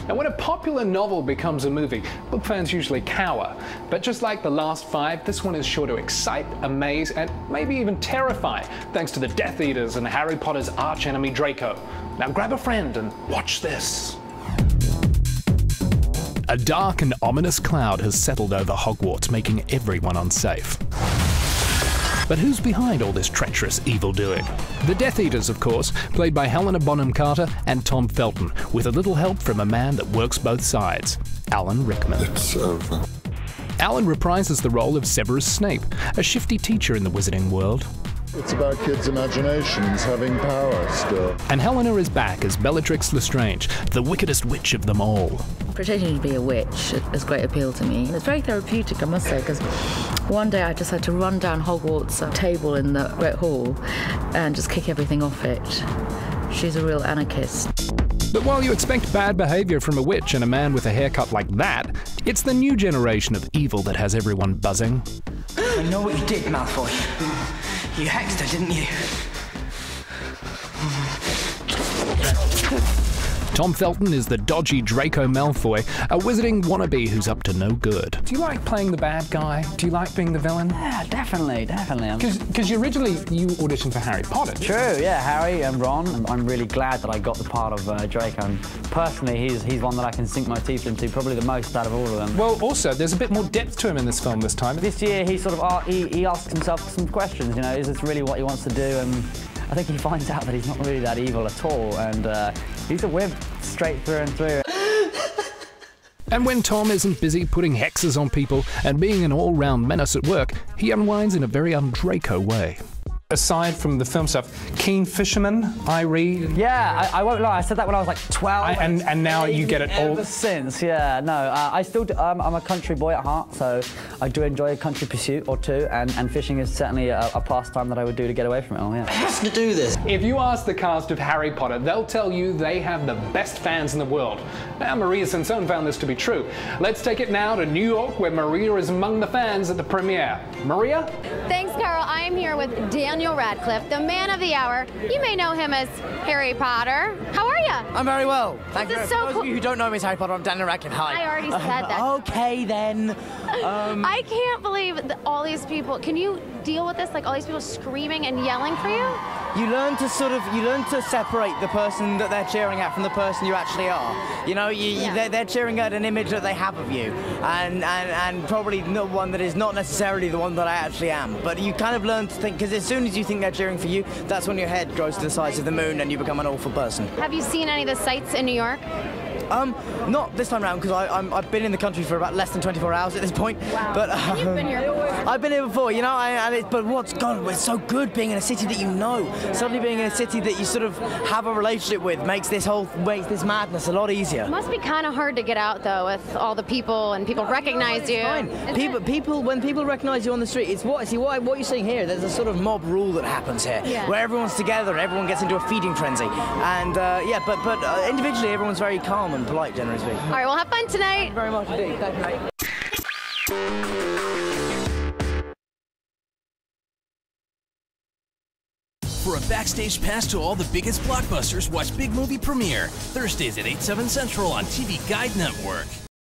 Now, when a popular novel becomes a movie, book fans usually cower. But just like the last 5, this one is sure to excite, amaze, and maybe even terrify, thanks to the Death Eaters and Harry Potter's archenemy Draco. Now grab a friend and watch this. A dark and ominous cloud has settled over Hogwarts, making everyone unsafe. But who's behind all this treacherous evil doing? The Death Eaters, of course, played by Helena Bonham Carter and Tom Felton, with a little help from a man that works both sides, Alan Rickman. It's over. Alan reprises the role of Severus Snape, a shifty teacher in the wizarding world. It's about kids' imaginations having power still. And Helena is back as Bellatrix Lestrange, the wickedest witch of them all. Pretending to be a witch has great appeal to me. It's very therapeutic, I must say, because one day I just had to run down Hogwarts table in the Great Hall and just kick everything off it. She's a real anarchist. But while you expect bad behavior from a witch and a man with a haircut like that, it's the new generation of evil that has everyone buzzing. I know what you did, Malfoy. You hexed her, didn't you? Tom Felton is the dodgy Draco Malfoy, a wizarding wannabe who's up to no good. Do you like playing the bad guy? Do you like being the villain? Yeah, definitely. Because originally you auditioned for Harry Potter. True, yeah, Harry and Ron. I'm really glad that I got the part of Draco. And personally, he's one that I can sink my teeth into, probably the most out of all of them. Well, also, there's a bit more depth to him in this film this time. This year, he sort of he asks himself some questions. You know, is this really what he wants to do? And I think he finds out that he's not really that evil at all, and he's a wimp straight through and through. And when Tom isn't busy putting hexes on people and being an all-round menace at work, he unwinds in a very un-Draco way. Aside from the film stuff, keen fisherman, I read. Yeah, I won't lie, I said that when I was like 12. And now you get it all. Ever since, yeah, no. I still do, I'm a country boy at heart, so I do enjoy a country pursuit or two, and fishing is certainly a pastime that I would do to get away from it all, yeah. I have to do this. If you ask the cast of Harry Potter, they'll tell you they have the best fans in the world. Now, Maria Sansone found this to be true. Let's take it now to New York, where Maria is among the fans at the premiere. Maria? Thanks, Carol. I am here with Daniel Radcliffe, the man of the hour. You may know him as Harry Potter. How are you? I'm very well. Thank you. This is For so those cool. of you who don't know me as Harry Potter, I'm Daniel Radcliffe. Hi. I already said that. Okay, then. I can't believe that all these people. Can you deal with this? Like all these people screaming and yelling for you? You learn to separate the person that they're cheering at from the person you actually are. You know, they're cheering at an image that they have of you, and probably not one that is not necessarily the one that I actually am. But you kind of learn to think, because as soon as you think they're cheering for you, that's when your head grows to the size of the moon and you become an awful person. Have you seen any of the sights in New York? Not this time around, because I've been in the country for about less than 24 hours at this point. Wow. But You've been here before. I've been here before, you know. But what's gone? It's so good being in a city that you know. Suddenly being in a city that you sort of have a relationship with makes this madness a lot easier. It must be kind of hard to get out though, with all the people and people recognize you. Fine. When people recognize you on the street, it's what you're seeing here. There's a sort of mob rule that happens here, where everyone's together and everyone gets into a feeding frenzy. And but individually, everyone's very calm and polite, generally speaking. All right, we'll have fun tonight. Thank you very much indeed. Thank you, mate. For a backstage pass to all the biggest blockbusters, watch Big Movie Premiere, Thursdays at 8/7 Central on TV Guide Network.